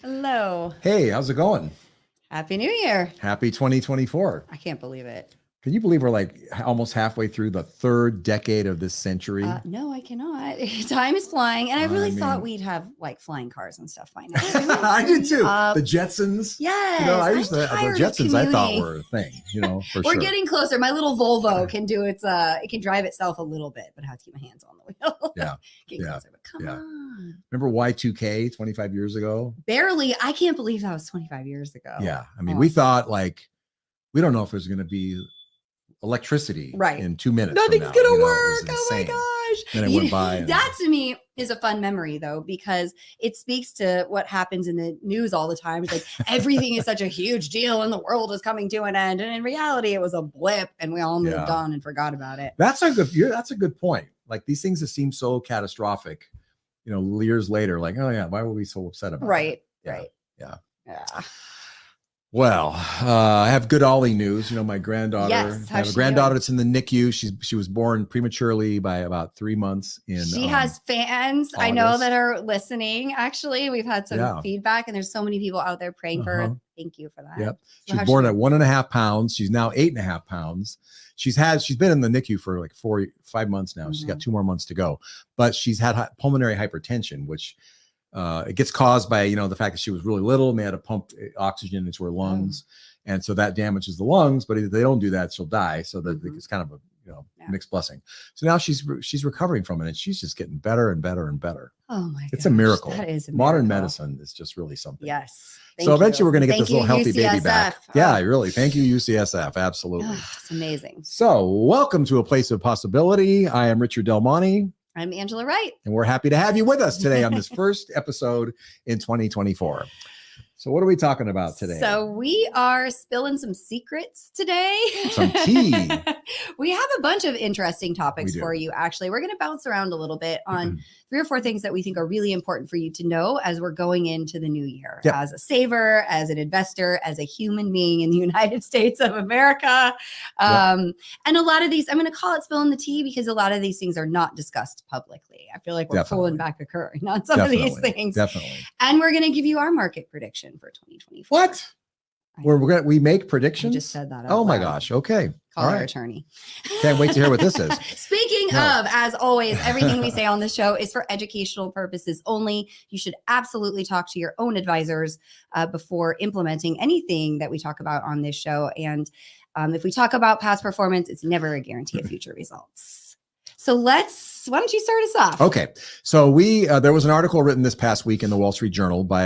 Hello. Hey, how's it going? Happy New Year. Happy 2024. I can't believe it. Can you believe we're like almost halfway through the third decade of this century? No, I cannot. Time is flying. And I really thought we'd have like flying cars and stuff by now. I did too. The Jetsons. Yes. I used the Jetsons I thought were a thing, for We're sure. getting closer. My little Volvo can do it can drive itself a little bit, but I have to keep my hands on the wheel. Yeah. Getting closer, but come on. Remember Y2K 25 years ago? Barely. I can't believe that was 25 years ago. Yeah. I mean, we thought we don't know if there's going to be electricity in 2 minutes. Nothing's going to work. Oh my gosh. Then it went by. That to me is a fun memory though, because it speaks to what happens in the news all the time. It's like everything is such a huge deal and the world is coming to an end. And in reality, it was a blip and we all moved on and forgot about it. That's a good point. Like these things that seem so catastrophic, years later, like, oh yeah, why were we so upset about it? Right. Yeah. Well, I have good Ollie news. My granddaughter. Yes, I have a granddaughter that's in the NICU. She was born prematurely by about 3 months. She has fans. August. I know that are listening. Actually, we've had some feedback, and there's so many people out there praying for her. Thank you for that. Yep. She was born at 1.5 pounds. She's now 8.5 pounds. She's been in the NICU for like 5 months now. Mm-hmm. She's got 2 more months to go, but she's had pulmonary hypertension, which it gets caused by, the fact that she was really little and they had to pump oxygen into her lungs. And so that damages the lungs, but if they don't do that, she'll die. So that it's kind of a, mixed blessing. So now she's recovering from it and she's just getting better and better and better. Oh my God. It's a miracle. That is a miracle. Modern medicine is just really something. Yes. So eventually we're going to get this little healthy UCSF. baby back. Yeah, really. Thank you, UCSF. Absolutely. It's amazing. So welcome to A Place of Possibility. I am Richard Del Monte. I'm Angela Wright. And we're happy to have you with us today on this first episode in 2024. So what are we talking about today? So we are spilling some secrets today. Some tea. We have a bunch of interesting topics for you, actually. We're going to bounce around a little bit on 3 or 4 things that we think are really important for you to know as we're going into the new year. Yep. As a saver, as an investor, as a human being in the United States of America. And a lot of these, I'm going to call it spilling the tea because a lot of these things are not discussed publicly. I feel like we're pulling back a curtain on some of these things. Definitely. And we're going to give you our market prediction for 2024. What? We make predictions? I just said that. Oh my gosh. Okay. Call our attorney. Can't wait to hear what this is. Speaking of, as always, everything we say on the show is for educational purposes only. You should absolutely talk to your own advisors before implementing anything that we talk about on this show. And if we talk about past performance, it's never a guarantee of future results. So why don't you start us off? Okay. So there was an article written this past week in the Wall Street Journal by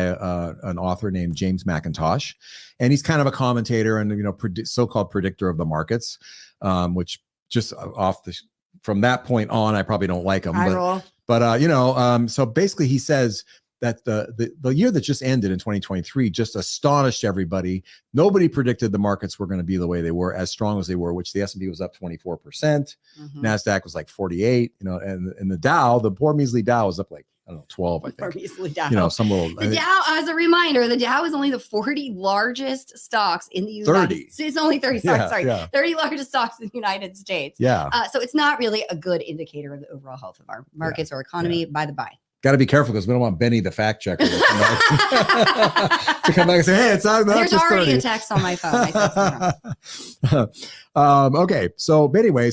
an author named James McIntosh. And he's kind of a commentator and, so-called predictor of the markets, which just from that point on, I probably don't like him. So basically he says that the year that just ended in 2023 just astonished everybody. Nobody predicted the markets were going to be the way they were, as strong as they were, which the S&P was up 24%. NASDAQ was like 48, and the Dow, the poor measly Dow was up like, I don't know, 12, I think. Poor measly Dow. Some little. The Dow, as a reminder, the Dow is only the 40 largest stocks in the United States. It's only 30 stocks, 30 largest stocks in the United States. Yeah. So it's not really a good indicator of the overall health of our markets or economy, by the by. Got to be careful because we don't want Benny, the fact checker, to come back and say, "Hey, it's not." There's already a text on my phone. Okay, so anyway,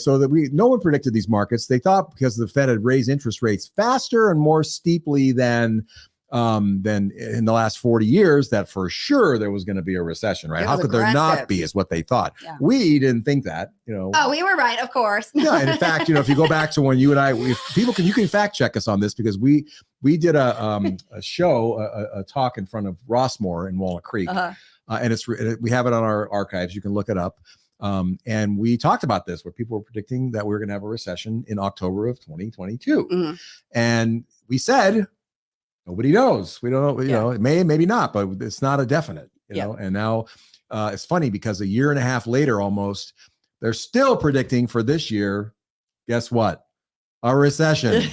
no one predicted these markets. They thought because the Fed had raised interest rates faster and more steeply than in the last 40 years, that for sure there was going to be a recession, right? How could there not be? Is what they thought. Yeah. We didn't think that, Oh, we were right, of course. Yeah, and in fact, if you go back to when you and I, you can fact check us on this because we did a show, a talk in front of Rossmore in Walnut Creek, and we have it on our archives. You can look it up. And we talked about this where people were predicting that we were going to have a recession in October of 2022, and we said. Nobody knows. We don't know. It may, maybe not, but it's not a definite, know. And now it's funny because a year and a half later, almost, they're still predicting for this year. Guess what? A recession.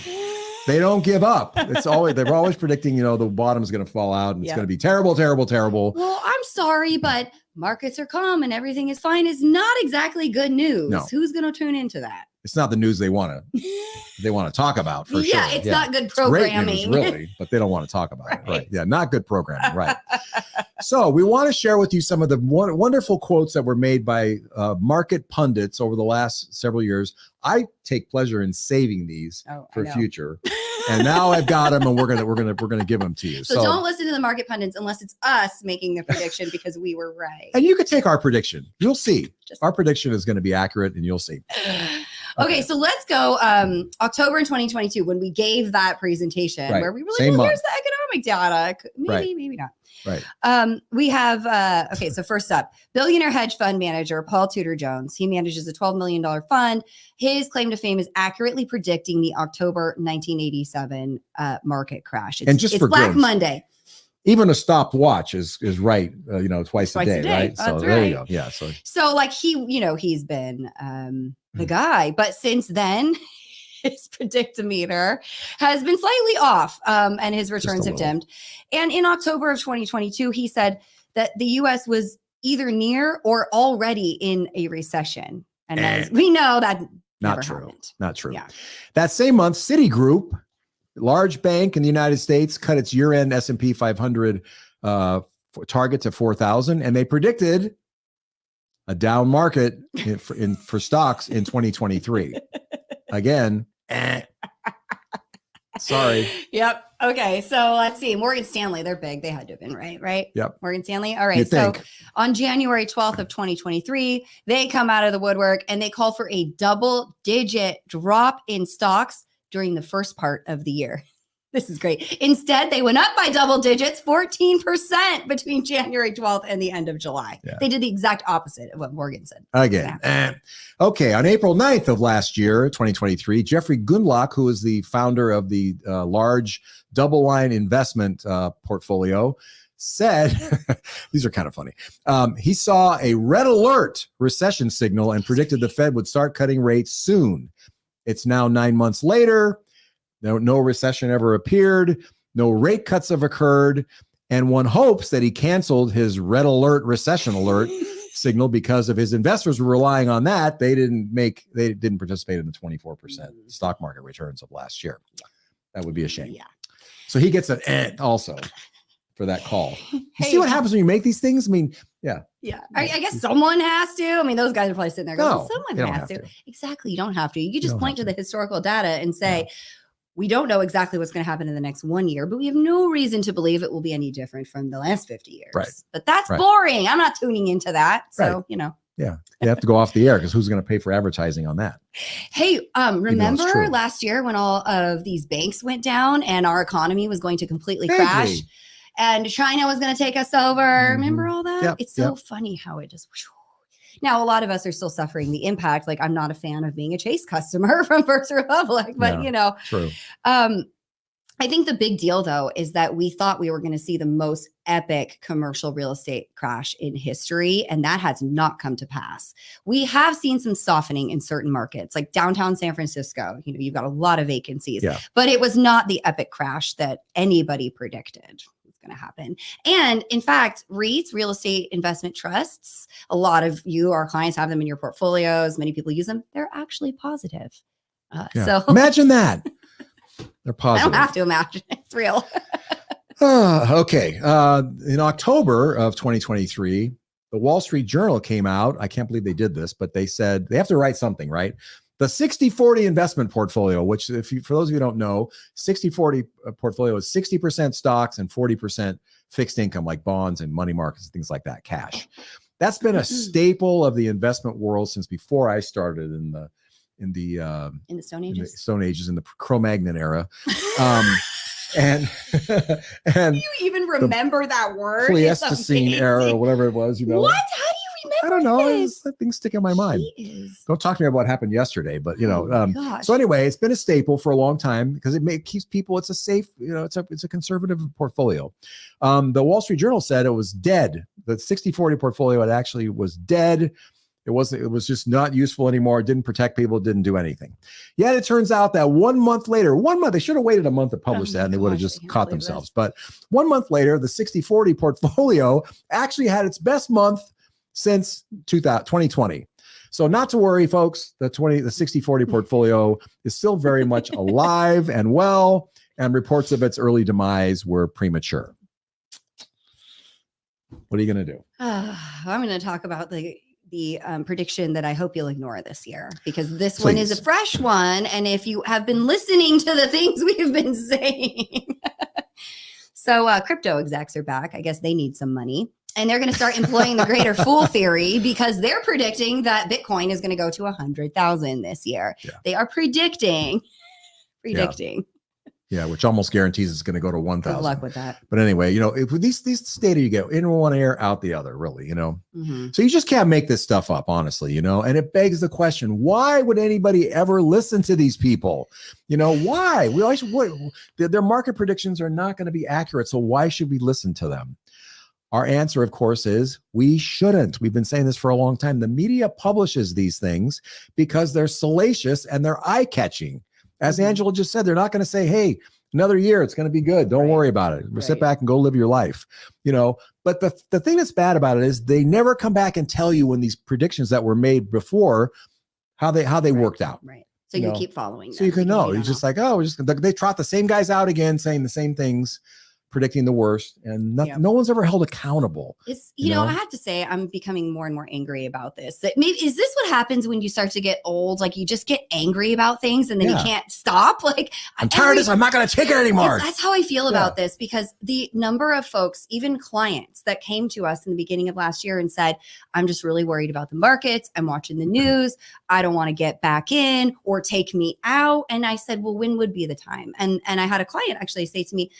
They don't give up. They're always predicting, the bottom is going to fall out and it's going to be terrible, terrible, terrible. Well, I'm sorry, but markets are calm and everything is fine is not exactly good news. No. Who's going to tune into that? It's not the news they want to talk about for sure. Yeah, it's not good programming. It's great news, really, but they don't want to talk about it. Right. Yeah, not good programming. Right. So we want to share with you some of the wonderful quotes that were made by market pundits over the last several years. I take pleasure in saving these for future. And now I've got them, and we're gonna give them to you. So don't listen to the market pundits unless it's us making the prediction because we were right. And you could take our prediction. You'll see. Our prediction is going to be accurate, and you'll see. Okay, so let's go October in 2022 when we gave that presentation where we were like, here's the economic data. Maybe not. Right. We have, okay, so first up, billionaire hedge fund manager Paul Tudor Jones. He manages a $12 million fund. His claim to fame is accurately predicting the October 1987 market crash. It's Black Monday. Even a stopwatch is right, twice a day, right? So there you go. Yeah. So like he's been the guy, but since then his predictometer has been slightly off, and his returns have dimmed. And in October of 2022, he said that the U.S. was either near or already in a recession, and as we know that not true. Happened. Not true. Yeah. That same month, Citigroup, large bank in the United States, cut its year-end S&P 500 target to 4,000, and they predicted a down market for stocks in 2023. Again, sorry. Yep. Okay. So let's see. Morgan Stanley, they're big. They had to have been right? Yep. Morgan Stanley. All right. So on January 12th of 2023, they come out of the woodwork and they call for a double-digit drop in stocks during the first part of the year. This is great. Instead, they went up by double digits, 14% between January 12th and the end of July. Yeah. They did the exact opposite of what Morgan said. Again. Okay. On April 9th of last year, 2023, Jeffrey Gundlach, who is the founder of the large double line investment portfolio, said, these are kind of funny. He saw a red alert recession signal and predicted the Fed would start cutting rates soon. It's now 9 months later. No recession ever appeared. No rate cuts have occurred. And one hopes that he canceled his red alert recession alert signal because if his investors were relying on that, they didn't participate in the 24% stock market returns of last year. That would be a shame. Yeah. So he gets an ant also for that call. You see what happens when you make these things? I mean, yeah. I guess someone has to. I mean, those guys are probably sitting there going, someone has to. Exactly. You don't have to. You could just point to the historical data and say, we don't know exactly what's going to happen in the next 1 year, but we have no reason to believe it will be any different from the last 50 years. Right. But that's boring. I'm not tuning into that. So, Yeah. You have to go off the air because who's going to pay for advertising on that? Hey, remember last year when all of these banks went down and our economy was going to completely crash and China was going to take us over? Mm-hmm. Remember all that? Yep. It's so funny how it just... Now, a lot of us are still suffering the impact. Like, I'm not a fan of being a Chase customer from First Republic, but True. I think the big deal, though, is that we thought we were going to see the most epic commercial real estate crash in history, and that has not come to pass. We have seen some softening in certain markets, like downtown San Francisco. You've got a lot of vacancies, but it was not the epic crash that anybody predicted going to happen. And in fact, REITs, real estate investment trusts, a lot of you, our clients, have them in your portfolios. Many people use them. They're actually positive. So imagine that. They're positive. I don't have to imagine. It's real. Okay. In October of 2023, the Wall Street Journal came out. I can't believe they did this, but they said they have to write something, right? The 60-40 investment portfolio, which for those of you who don't know, 60-40 portfolio is 60% stocks and 40% fixed income, like bonds and money markets and things like that, cash. That's been a staple of the investment world since before I started in the Stone Ages, in the Cro-Magnon era. And do you even remember that word? Pleistocene era or whatever it was, What? How do you remember? I don't know. This? That thing stick in my mind. Don't talk to me about what happened yesterday, but so anyway, it's been a staple for a long time because it keeps people. It's a safe, it's a conservative portfolio. The Wall Street Journal said it was dead. The 60-40 portfolio, it actually was dead. It was just not useful anymore. It didn't protect people. It didn't do anything. Yet it turns out that 1 month later, they should have waited a month to publish that and they would have just caught themselves. But 1 month later, the 60-40 portfolio actually had its best month since 2020. So not to worry, folks, the 60-40 portfolio is still very much alive and well, and reports of its early demise were premature. What are you going to do? I'm going to talk about the prediction that I hope you'll ignore this year, because this one is a fresh one. And if you have been listening to the things we've been saying, so crypto execs are back. I guess they need some money. And they're going to start employing the greater fool theory, because they're predicting that Bitcoin is going to go to 100,000 this year. Yeah. They are predicting. Yeah, which almost guarantees it's going to go to 1,000. Good luck with that. But anyway, if these data you get in one ear, out the other, really, So you just can't make this stuff up, honestly, and it begs the question, why would anybody ever listen to these people? Why? We always their market predictions are not going to be accurate. So why should we listen to them? Our answer, of course, is we shouldn't. We've been saying this for a long time. The media publishes these things because they're salacious and they're eye-catching. As Angela just said, they're not going to say, hey, another year, it's going to be good. Don't worry about it. Sit back and go live your life. But the thing that's bad about it is they never come back and tell you when these predictions that were made before, how they worked out. Right. So you keep following them. So you can know. You're just like, they trot the same guys out again, saying the same things, predicting the worst, and no one's ever held accountable. It's I have to say, I'm becoming more and more angry about this. That maybe is this what happens when you start to get old? Like you just get angry about things and then you can't stop. Like I'm tired of this. I'm not going to take it anymore. That's how I feel about this, because the number of folks, even clients, that came to us in the beginning of last year and said, I'm just really worried about the markets. I'm watching the news. I don't want to get back in or take me out. And I said, well, when would be the time? And I had a client actually say to me,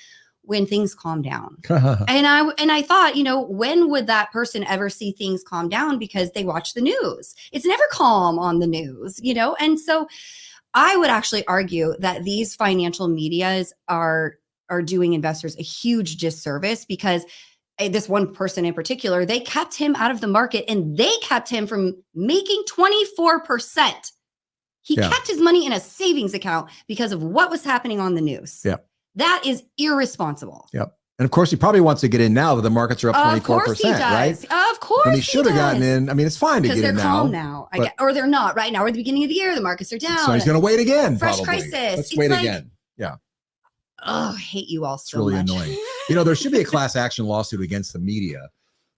when things calm down. And I thought, when would that person ever see things calm down? Because they watch the news. It's never calm on the news, And so I would actually argue that these financial medias are doing investors a huge disservice, because this one person in particular, they kept him out of the market and they kept him from making 24%. He kept his money in a savings account because of what was happening on the news. Yeah. That is irresponsible. Yep. And of course, he probably wants to get in now that the markets are up 24%, of course he does. Right? Of course, and he should have gotten in. I mean, it's fine to get in now. Because they're calm now. Or they're not right now. We're at the beginning of the year. The markets are down. So he's going to wait again. Fresh probably. crisis. Let's wait again. Yeah. Oh, I hate you all so much. It's really annoying. There should be a class action lawsuit against the media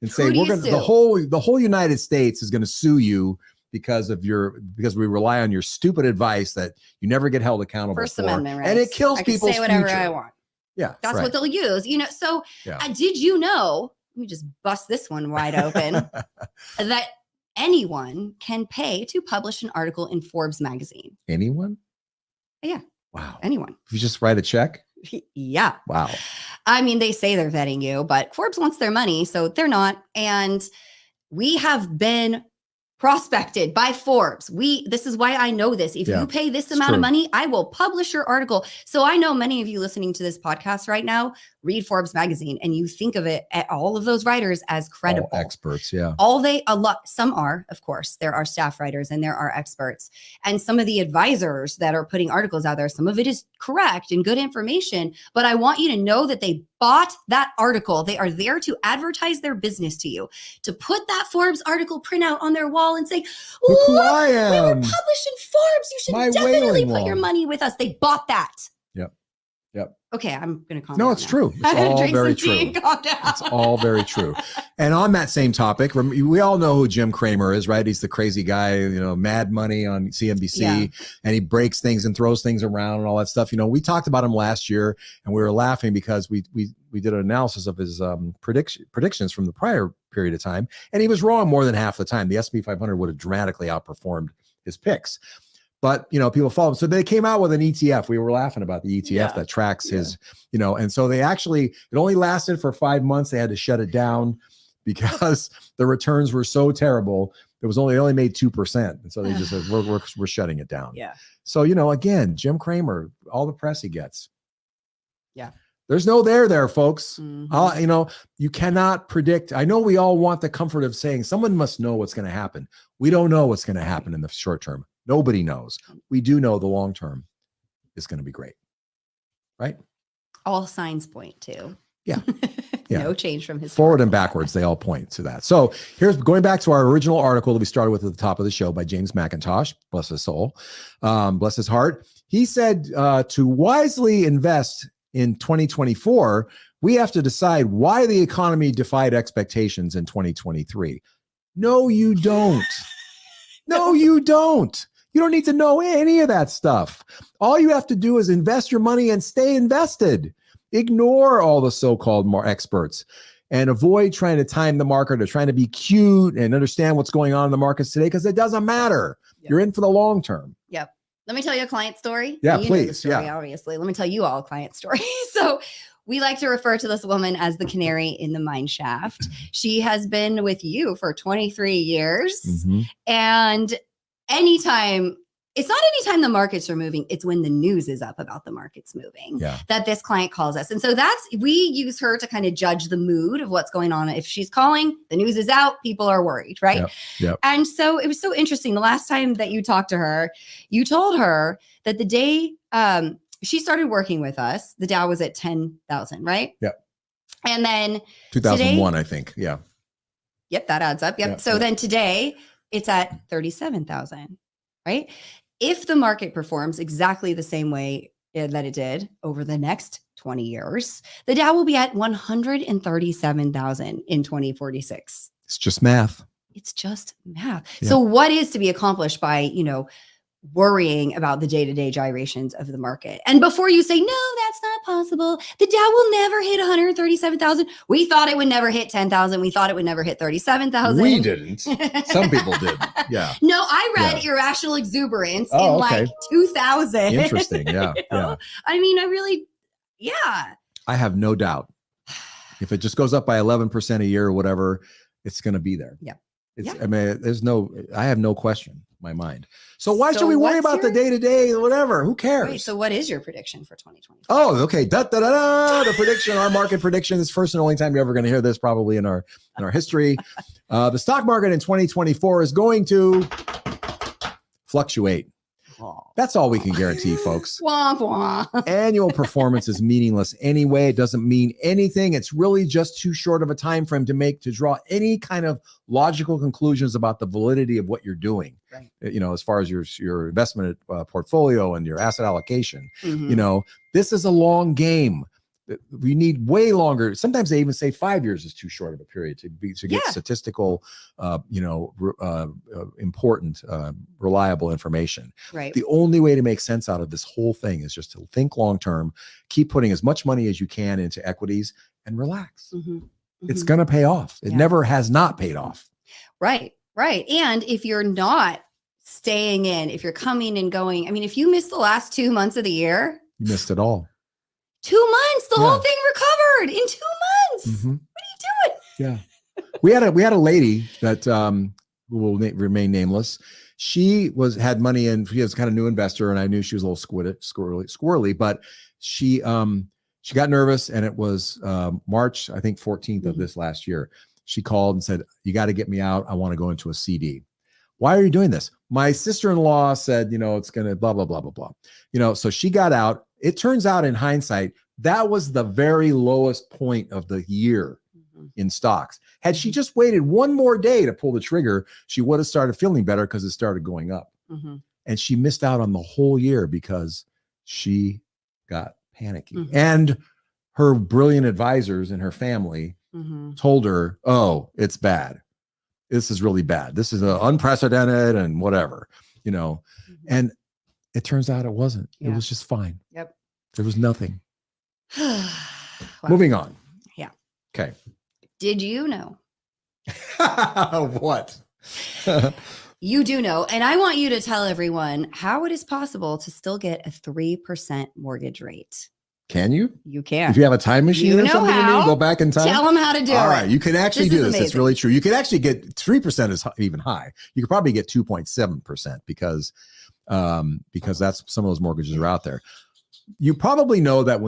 and say the whole United States is going to sue you because we rely on your stupid advice that you never get held accountable First for. Amendment rights. And it kills people's future. I can say whatever future. I want. Yeah, that's what they'll use. So did you know, let me just bust this one wide open, that anyone can pay to publish an article in Forbes magazine? Anyone? Yeah. Wow. Anyone. If you just write a check? Yeah. Wow. I mean, they say they're vetting you, but Forbes wants their money, so they're not. And we have been prospected by Forbes. This is why I know this. If you pay this amount of money, I will publish your article. So I know many of you listening to this podcast right now read Forbes magazine, and you think of it, all of those writers, as credible. All experts, yeah. Some are, of course, there are staff writers and there are experts. And some of the advisors that are putting articles out there, some of it is correct and good information, but I want you to know that they bought that article. They are there to advertise their business to you, to put that Forbes article printout on their wall and say, look who I am. We were published in Forbes. You should definitely put your money with us. They bought that. Yep. Okay, I'm going to calm down. No, it's true. It's all very true. It's all very true. And on that same topic, we all know who Jim Cramer is, right? He's the crazy guy, Mad Money on CNBC, and he breaks things and throws things around and all that stuff. We talked about him last year, and we were laughing because we did an analysis of his predictions from the prior period of time, and he was wrong more than half the time. The S&P 500 would have dramatically outperformed his picks. But, people follow him. So they came out with an ETF. We were laughing about the ETF that tracks his, and so it only lasted for 5 months. They had to shut it down because the returns were so terrible. It only made 2%. And so they just said, we're shutting it down. Yeah. So, again, Jim Cramer, all the press he gets. Yeah. There's no there, folks. Mm-hmm. You cannot predict. I know we all want the comfort of saying someone must know what's going to happen. We don't know what's going to happen in the short term. Nobody knows. We do know the long term is going to be great. Right? All signs point to. Yeah. no change from his forward and backwards. They all point to that. So here's going back to our original article that we started with at the top of the show by James McIntosh, bless his soul, bless his heart. He said to wisely invest in 2024, we have to decide why the economy defied expectations in 2023. No, you don't. No, you don't. You don't need to know any of that stuff. All you have to do is invest your money and stay invested. Ignore all the so-called experts and avoid trying to time the market or trying to be cute and understand what's going on in the markets today, because it doesn't matter. Yep. You're in for the long term. Yep. Let me tell you a client story. Yeah, you please. Know the story, obviously. Let me tell you all a client story. So we like to refer to this woman as the canary in the mine shaft. She has been with you for 23 years. Mm-hmm. And it's not anytime the markets are moving, it's when the news is up about the markets moving that this client calls us. And so we use her to kind of judge the mood of what's going on. If she's calling, the news is out, people are worried, right? Yep. And so it was so interesting. The last time that you talked to her, you told her that the day she started working with us, the Dow was at 10,000, right? Yep. And then 2001, I think. Yeah. Yep, that adds up. Yep. So then today it's at 37,000, right? If the market performs exactly the same way that it did over the next 20 years, the Dow will be at 137,000 in 2046. It's just math. It's just math. Yeah. So what is to be accomplished by, worrying about the day-to-day gyrations of the market? And before you say, no, that's not possible, the Dow will never hit 137,000. We thought it would never hit 10,000. We thought it would never hit 37,000. We didn't. Some people did. Yeah. No, I read Irrational Exuberance in like 2000. Interesting. Yeah. Yeah. I mean, I have no doubt. If it just goes up by 11% a year or whatever, it's going to be there. Yeah. I mean, I have no question in my mind. So why should we worry about the day-to-day, whatever? Who cares? Wait, so what is your prediction for 2020? Oh, okay. The prediction, our market prediction is first and only time you're ever going to hear this probably in our history. The stock market in 2024 is going to fluctuate. That's all we can guarantee, folks. Womp womp. Annual performance is meaningless anyway. It doesn't mean anything. It's really just too short of a time frame to draw any kind of logical conclusions about the validity of what you're doing. Right. As far as your investment portfolio and your asset allocation. Mm-hmm. This is a long game. We need way longer. Sometimes they even say 5 years is too short of a period to get statistical, important, reliable information. Right. The only way to make sense out of this whole thing is just to think long term, keep putting as much money as you can into equities, and relax. Mm-hmm. Mm-hmm. It's going to pay off. It never has not paid off. Right. Right. And if you're not staying in, if you're coming and going, I mean, if you missed the last 2 months of the year, you missed it all. 2 months, the whole thing recovered in 2 months. Mm-hmm. What are you doing? Yeah. We had a lady that who will remain nameless. She had money and she was kind of new investor, and I knew she was a little squirrely, but she got nervous, and it was March, I think 14th of this last year. She called and said, "You got to get me out. I want to go into a CD." "Why are you doing this?" "My sister-in-law said, it's going to blah, blah, blah, blah, blah." So she got out. It turns out in hindsight, that was the very lowest point of the year in stocks. Had she just waited one more day to pull the trigger, she would have started feeling better because it started going up. Mm-hmm. And she missed out on the whole year because she got panicky. Mm-hmm. And her brilliant advisors and her family told her, "Oh, it's bad. This is really bad. This is unprecedented and whatever, And it turns out it wasn't. Yeah. It was just fine. Yep. There was nothing. Wow. Moving on. Yeah. Okay. Did you know? What? You do know. And I want you to tell everyone how it is possible to still get a 3% mortgage rate. Can you? You can. If you have a time machine or something, you go back in time. Tell them how to do it. All right. You can actually do this. It's really true. You can actually get 3% is even high. You could probably get 2.7% because that's some of those mortgages are out there. You probably know that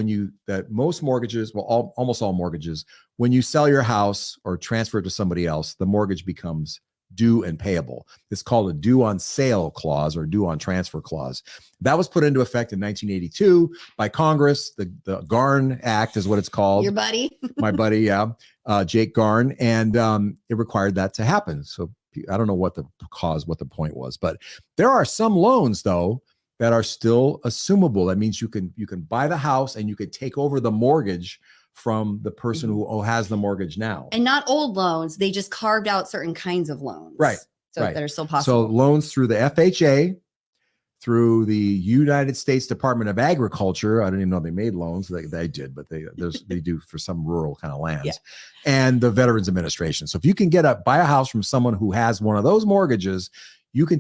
that most mortgages, almost all mortgages, when you sell your house or transfer it to somebody else, the mortgage becomes due and payable. It's called a due on sale clause or due on transfer clause. That was put into effect in 1982 by Congress. The Garn Act is what it's called. Your buddy? My buddy, Jake Garn. And it required that to happen. So I don't know what the point was, but there are some loans though that are still assumable. That means you can buy the house and you could take over the mortgage from the person who has the mortgage now. And not old loans. They just carved out certain kinds of loans. Right. So that are still possible. So loans through the FHA, through the United States Department of Agriculture. I didn't even know they made loans. They did, but they do for some rural kind of lands. Yeah. And the Veterans Administration. So if you can buy a house from someone who has one of those mortgages, you can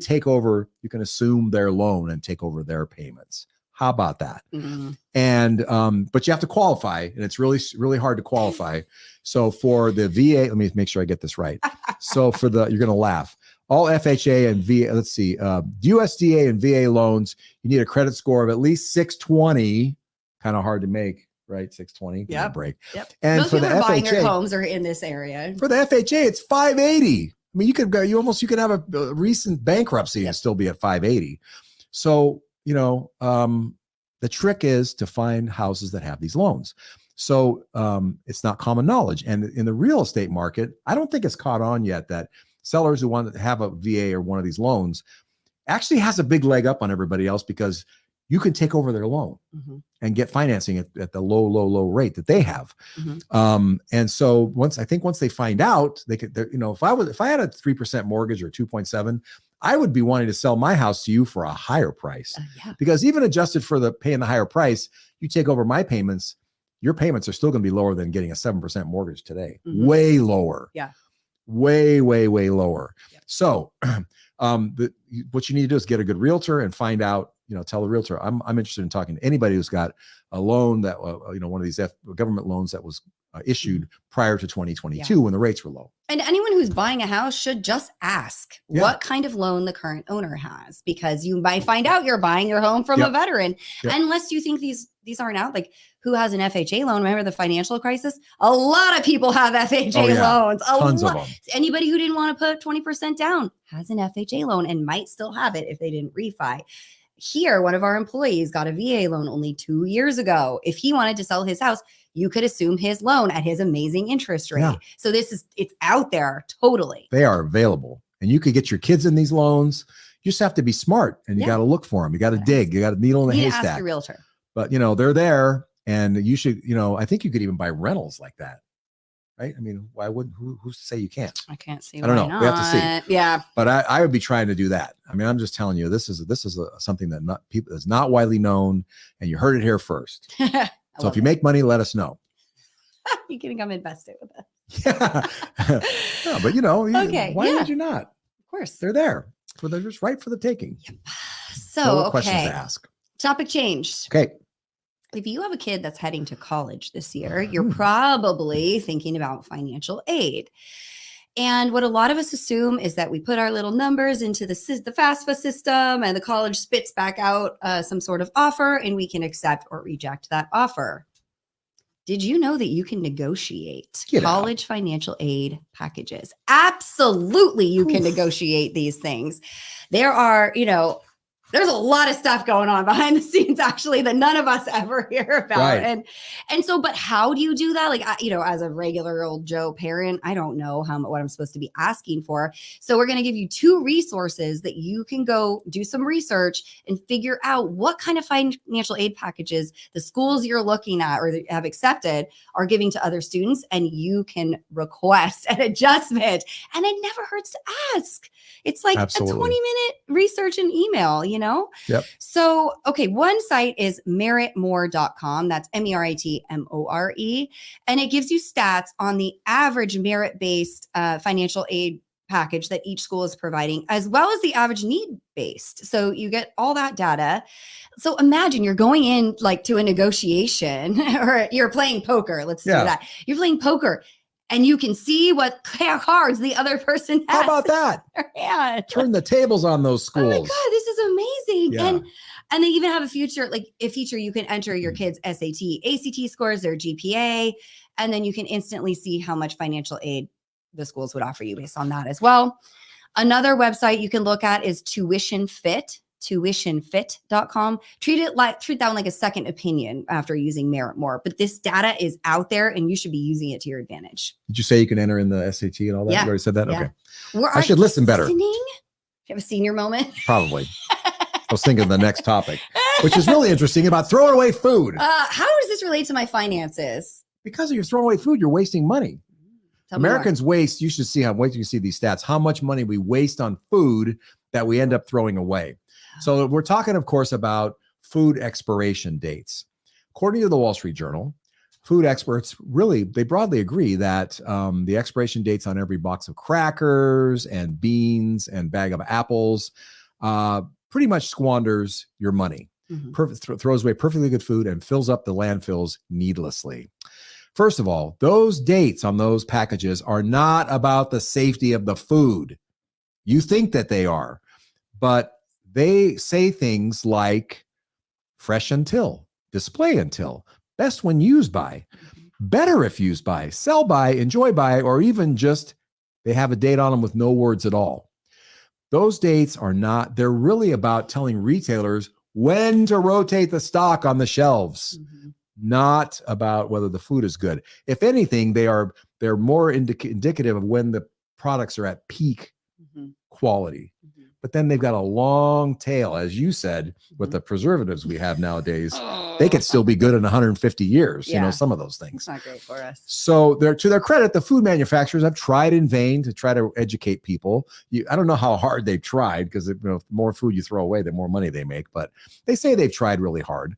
assume their loan and take over their payments. How about that? Mm-hmm. And, but you have to qualify, and it's really, really hard to qualify. So for the VA, let me make sure I get this right. So for you're going to laugh. All FHA and VA, let's see, USDA and VA loans, you need a credit score of at least 620. Kind of hard to make, right? 620. Yeah. Break. Yep. And most for the people buying FHA, their homes are in this area. For the FHA, it's 580. I mean, you could have a recent bankruptcy and still be at 580. So, the trick is to find houses that have these loans. So it's not common knowledge. And in the real estate market, I don't think it's caught on yet that sellers who want to have a VA or one of these loans actually has a big leg up on everybody else, because you can take over their loan and get financing at the low rate that they have. And so once they find out, they could, if I had a 3% mortgage or 2.7, I would be wanting to sell my house to you for a higher price, because even adjusted for paying the higher price, you take over my payments, your payments are still going to be lower than getting a 7% mortgage today. Way lower. Yeah. Way lower. Yeah. So what you need to do is get a good realtor and find out, tell the realtor, I'm interested in talking to anybody who's got a loan that, one of these government loans that was issued prior to 2022 when the rates were low. And anyone who's buying a house should just ask what kind of loan the current owner has, because you might find out you're buying your home from a veteran. Unless you think these aren't out, like who has an FHA loan? Remember the financial crisis? A lot of people have FHA loans. Tons of them. Anybody who didn't want to put 20% down has an FHA loan and might still have it if they didn't refi. Here, one of our employees got a VA loan only 2 years ago. If he wanted to sell his house, you could assume his loan at his amazing interest rate. Yeah. So it's out there totally. They are available, and you could get your kids in these loans. You just have to be smart, and you got to look for them. You got to dig. You got a needle in the haystack. Ask your realtor. But they're there, and you should. I think you could even buy rentals like that. Right? I mean, why wouldn't? Who's to say you can't? I can't see. I don't know. Not. We have to see. Yeah. But I would be trying to do that. I mean, I'm just telling you, this is something that is not widely known, and you heard it here first. So if you make money, let us know. You can come invest it with us. Yeah. No, but okay. Why would you not? Of course, they're there. They're just right for the taking. Yep. So questions to ask. Topic changed. Okay. If you have a kid that's heading to college this year, you're probably thinking about financial aid. And what a lot of us assume is that we put our little numbers into the FAFSA system, and the college spits back out some sort of offer, and we can accept or reject that offer. Did you know that you can negotiate college financial aid packages? Absolutely, you can negotiate these things. There are, there's a lot of stuff going on behind the scenes, actually, that none of us ever hear about. Right. And so, but how do you do that? Like, as a regular old Joe parent, I don't know what I'm supposed to be asking for. So we're going to give you 2 resources that you can go do some research and figure out what kind of financial aid packages the schools you're looking at or have accepted are giving to other students. And you can request an adjustment. And it never hurts to ask. It's like Absolutely. A 20-minute research and email, Yep. So, okay, one site is meritmore.com. That's MERITMORE. And it gives you stats on the average merit-based financial aid package that each school is providing, as well as the average need-based. So you get all that data. So imagine you're going in to a negotiation, or you're playing poker. Let's do that. You're playing poker. And you can see what cards the other person has. How about that? Turn the tables on those schools. Oh my God, this is amazing. Yeah. And they even have a feature you can enter your kids' SAT, ACT scores, their GPA, and then you can instantly see how much financial aid the schools would offer you based on that as well. Another website you can look at is tuitionfit.com. Treat that one like a second opinion after using Merit More. But this data is out there and you should be using it to your advantage. Did you say you can enter in the SAT and all that? Yeah. You already said that? Yeah. Okay. I should listen better. Listening? You have a senior moment? Probably. I was thinking of the next topic, which is really interesting about throwing away food. How does this relate to my finances? Because if you're throwing away food, you're wasting money. Americans waste, you should see wait till you see these stats, how much money we waste on food that we end up throwing away. So we're talking, of course, about food expiration dates. According to the Wall Street Journal, food experts they broadly agree that the expiration dates on every box of crackers and beans and bag of apples pretty much squanders your money, throws away perfectly good food and fills up the landfills needlessly. First of all, those dates on those packages are not about the safety of the food. You think that they are, but they say things like fresh until, display until, best when used by, better if used by, sell by, enjoy by, or even just they have a date on them with no words at all. Those dates they're really about telling retailers when to rotate the stock on the shelves. Not about whether the food is good. If anything, they're more indicative of when the products are at peak quality. But then they've got a long tail, as you said, with the preservatives we have nowadays. They could still be good in 150 years, some of those things. It's not great for us. So to their credit, the food manufacturers have tried in vain to try to educate people. I don't know how hard they've tried, because the more food you throw away, the more money they make. But they say they've tried really hard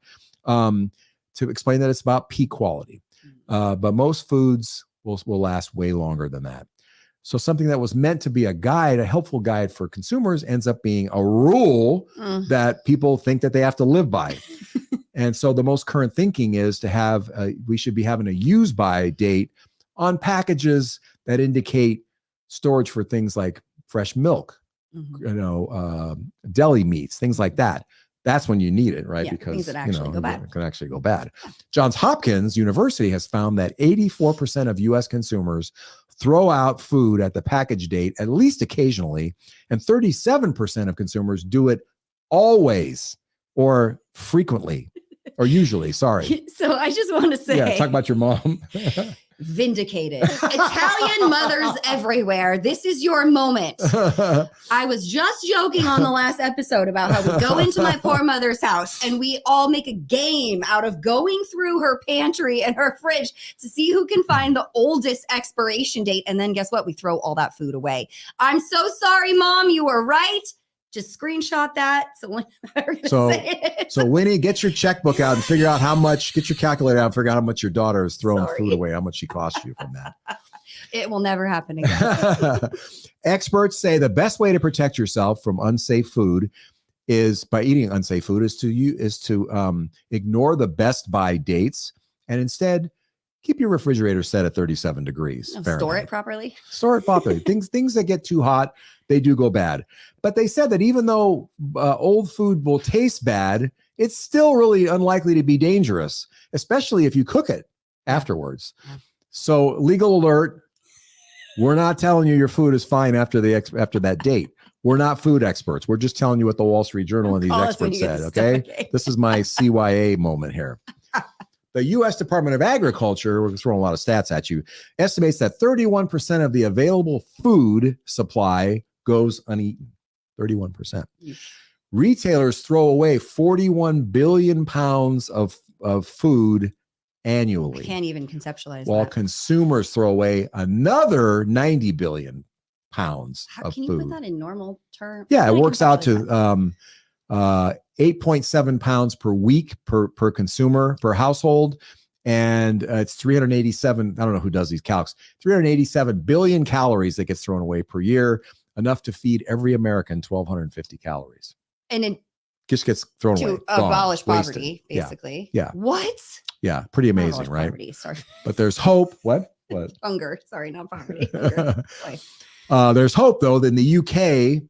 to explain that it's about peak quality. But most foods will last way longer than that. So something that was meant to be a helpful guide for consumers ends up being a rule that people think that they have to live by. And so the most current thinking is to we should be having a use by date on packages that indicate storage for things like fresh milk, deli meats, things like that. That's when you need it, right? Yeah, because things that actually go bad. It can actually go bad. Johns Hopkins University has found that 84% of U.S. consumers throw out food at the package date at least occasionally, and 37% of consumers do it always or frequently or usually. Sorry. So I just want to say, talk about your mom. Vindicated. Italian mothers everywhere. This is your moment. I was just joking on the last episode about how we go into my poor mother's house and we all make a game out of going through her pantry and her fridge to see who can find the oldest expiration date. And then guess what? We throw all that food away. I'm so sorry, Mom. You were right. Just screenshot that. So Winnie, get your checkbook out and figure out get your calculator out and figure out how much your daughter is throwing food away, how much she cost you from that. It will never happen again. Experts say the best way to protect yourself from unsafe food by eating unsafe food is to ignore the best by dates and instead keep your refrigerator set at 37 degrees. Store it properly. Store it properly. Things that get too hot, they do go bad. But they said that even though old food will taste bad, it's still really unlikely to be dangerous, especially if you cook it afterwards. So legal alert, we're not telling you your food is fine after that date. We're not food experts. We're just telling you what the Wall Street Journal and these experts said, okay? This is my CYA moment here. The U.S. Department of Agriculture, we're throwing a lot of stats at you, estimates that 31% of the available food supply goes uneaten. 31%. Retailers throw away 41 billion pounds of food annually. I can't even conceptualize while that. Consumers throw away another 90 billion pounds of food. Can you put that in normal terms? Yeah, it works out to 8.7 pounds per week per consumer per household, and it's 387. I don't know who does these calcs. 387 billion calories that gets thrown away per year, enough to feed every American 1,250 calories. And it just gets thrown away. To abolish poverty, basically. Yeah. What? Yeah, pretty amazing, right? Poverty, sorry. But there's hope. What? Hunger. Sorry, not poverty. Hunger. There's hope though. That in the UK,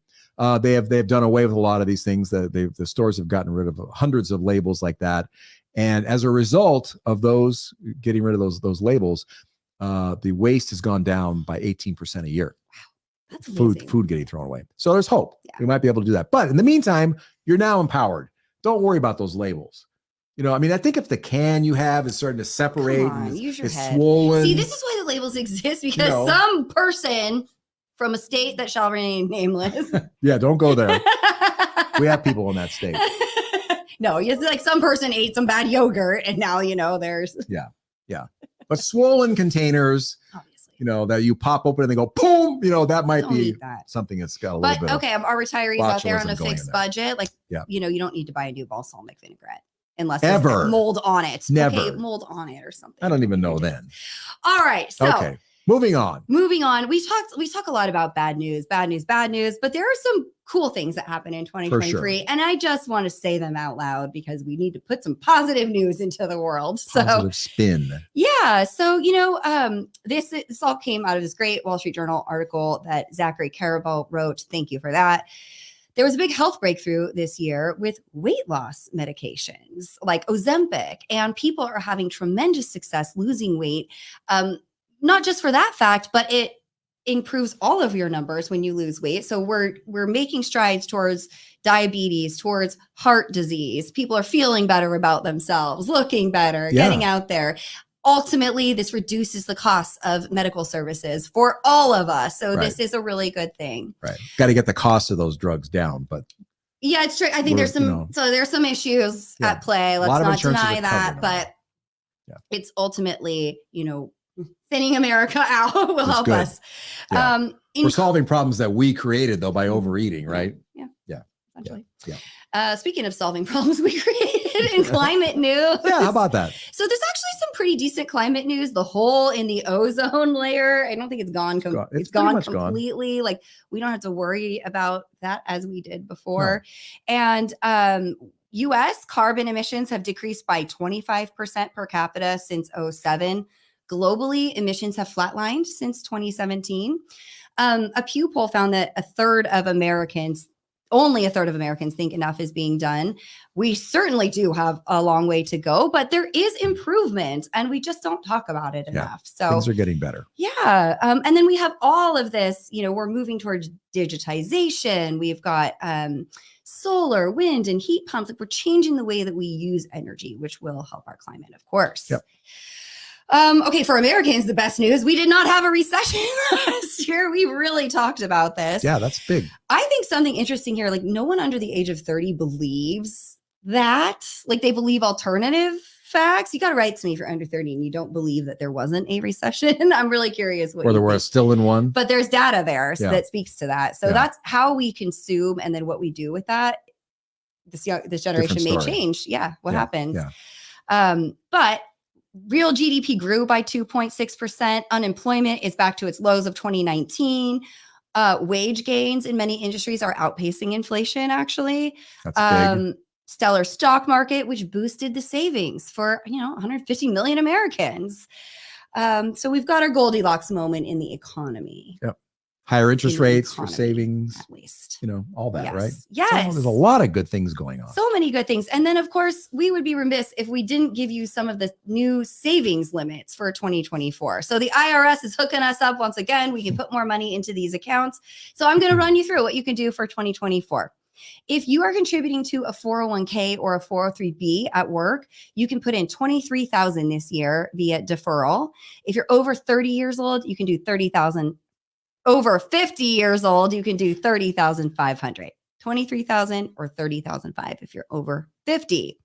they've done away with a lot of these things. The stores have gotten rid of hundreds of labels like that, and as a result of those getting rid of those labels, the waste has gone down by 18% a year. That's amazing. food getting thrown away. So there's hope. Yeah. We might be able to do that. But in the meantime, you're now empowered. Don't worry about those labels. You know, I mean, I think if the can you have is starting to separate and it's swollen. See, this is why the labels exist, because some person from a state that shall remain nameless. Yeah, don't go there. We have people in that state. No, it's like some person ate some bad yogurt and now, there's. Yeah. But swollen containers, obviously, that you pop open and they go, boom, that might be something that's got a little bit. But okay, our retirees out there on a fixed budget, like, you don't need to buy a new balsamic vinaigrette. Unless there's mold on it. Never. Okay, mold on it or something. I don't even know then. All right. So okay. Moving on. We talk a lot about bad news, but there are some cool things that happen in 2023. Sure. And I just want to say them out loud because we need to put some positive news into the world. Positive spin. Yeah. So, this all came out of this great Wall Street Journal article that Zachary Karabel wrote. Thank you for that. There was a big health breakthrough this year with weight loss medications like Ozempic, and people are having tremendous success losing weight. Not just for that fact, but it improves all of your numbers when you lose weight. So we're making strides towards diabetes, towards heart disease. People are feeling better about themselves, looking better, getting out there. Ultimately, this reduces the cost of medical services for all of us. So this is a really good thing. Right. Got to get the cost of those drugs down, but yeah, it's true. I think there's some issues at play. Let's not deny that, but it's ultimately, thinning America out will help us. Yeah. We're solving problems that we created though by overeating, right? Yeah. Essentially. Yeah. Speaking of solving problems we created in climate news. Yeah, how about that? So there's actually some pretty decent climate news. The hole in the ozone layer, I don't think it's gone. It's gone completely. Gone. Like we don't have to worry about that as we did before. No. And U.S. carbon emissions have decreased by 25% per capita since 2007. Globally, emissions have flatlined since 2017. A Pew poll found that only a third of Americans think enough is being done. We certainly do have a long way to go, but there is improvement and we just don't talk about it enough. So things are getting better. Yeah. And then we have all of this, we're moving towards digitization. We've got solar, wind, and heat pumps. Like we're changing the way that we use energy, which will help our climate, of course. Yep. Okay, for Americans, the best news, we did not have a recession last year. We really talked about this. Yeah, that's big. I think something interesting here, like no one under the age of 30 believes that. Like they believe alternative facts. You got to write to me if you're under 30 and you don't believe that there wasn't a recession. I'm really curious. Whether we're still in one. But there's data there that speaks to that. So that's how we consume and then what we do with that. This generation may change. Yeah, what happens. Yeah. But real GDP grew by 2.6%. Unemployment is back to its lows of 2019. Wage gains in many industries are outpacing inflation, actually. That's big. Stellar stock market, which boosted the savings for, 150 million Americans. So we've got our Goldilocks moment in the economy. Yep. Higher interest rates for savings, at least. All that, right? Yes. So there's a lot of good things going on. So many good things. And then, of course, we would be remiss if we didn't give you some of the new savings limits for 2024. So the IRS is hooking us up once again. We can put more money into these accounts. So I'm going to run you through what you can do for 2024. If you are contributing to a 401k or a 403b at work, you can put in $23,000 this year via deferral. If you're over 30 years old, you can do $30,000. Over 50 years old, you can do $30,500, $23,000 or $30,500 if you're over 50.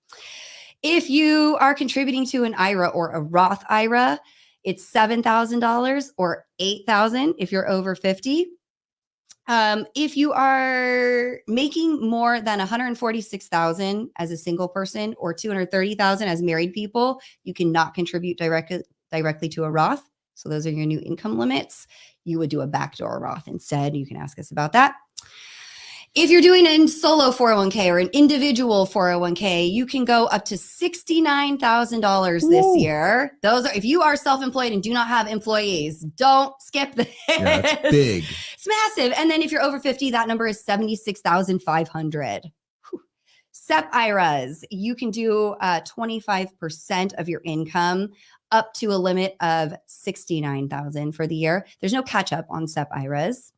If you are contributing to an IRA or a Roth IRA, it's $7,000 or $8,000 if you're over 50. If you are making more than $146,000 as a single person or $230,000 as married people, you cannot contribute directly to a Roth. So those are your new income limits. You would do a backdoor Roth instead. You can ask us about that. If you're doing a solo 401k or an individual 401k, you can go up to $69,000 this year. If you are self-employed and do not have employees, don't skip this. Yeah, that's big. It's massive. And then if you're over 50, that number is $76,500. SEP IRAs, you can do 25% of your income up to a limit of $69,000 for the year. There's no catch up on SEP IRAs.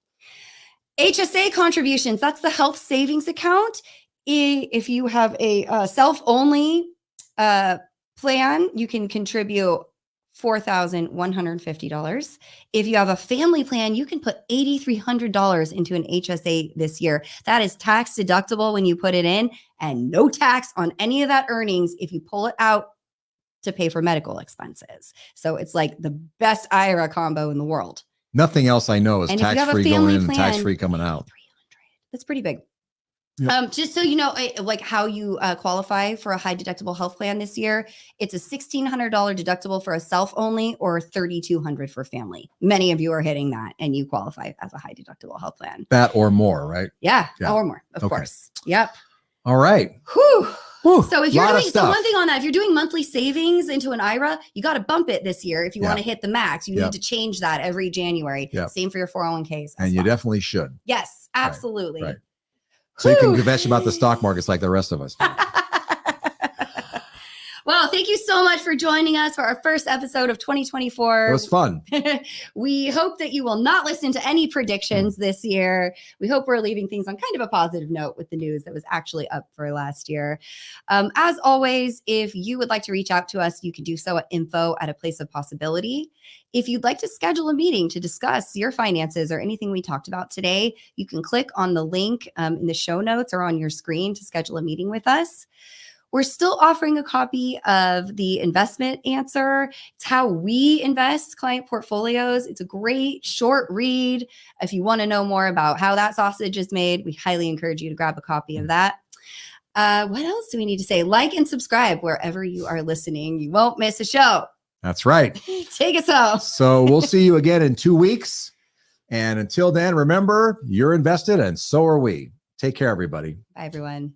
HSA contributions, that's the health savings account. If you have a self-only plan, you can contribute $4,150. If you have a family plan, you can put $8,300 into an HSA this year. That is tax deductible when you put it in, and no tax on any of that earnings if you pull it out to pay for medical expenses. So it's like the best IRA combo in the world. Nothing else I know is tax-free going in and tax-free coming out. That's pretty big. Yep. Just so you know, like how you qualify for a high deductible health plan this year, it's a $1,600 deductible for a self-only or $3,200 for family. Many of you are hitting that and you qualify as a high deductible health plan. That or more, right? Yeah. Or more, of course. Yep. All right. Whew. Whew. So if you're doing, so one thing on that, if you're doing monthly savings into an IRA, you got to bump it this year. If you want to hit the max, you need to change that every January. Same for your 401ks. And you definitely should. Yes, absolutely. Right. So you can kvetch about the stock markets like the rest of us do. Well, thank you so much for joining us for our first episode of 2024. It was fun. We hope that you will not listen to any predictions this year. We hope we're leaving things on kind of a positive note with the news that was actually up for last year. As always, if you would like to reach out to us, you can do so at info@aplaceofpossibility. If you'd like to schedule a meeting to discuss your finances or anything we talked about today, you can click on the link in the show notes or on your screen to schedule a meeting with us. We're still offering a copy of the investment answer. It's how we invest client portfolios. It's a great short read. If you want to know more about how that sausage is made, we highly encourage you to grab a copy of that. What else do we need to say? Like and subscribe wherever you are listening. You won't miss a show. That's right. Take us home. So we'll see you again in 2 weeks. And until then, remember, you're invested and so are we. Take care, everybody. Bye, everyone.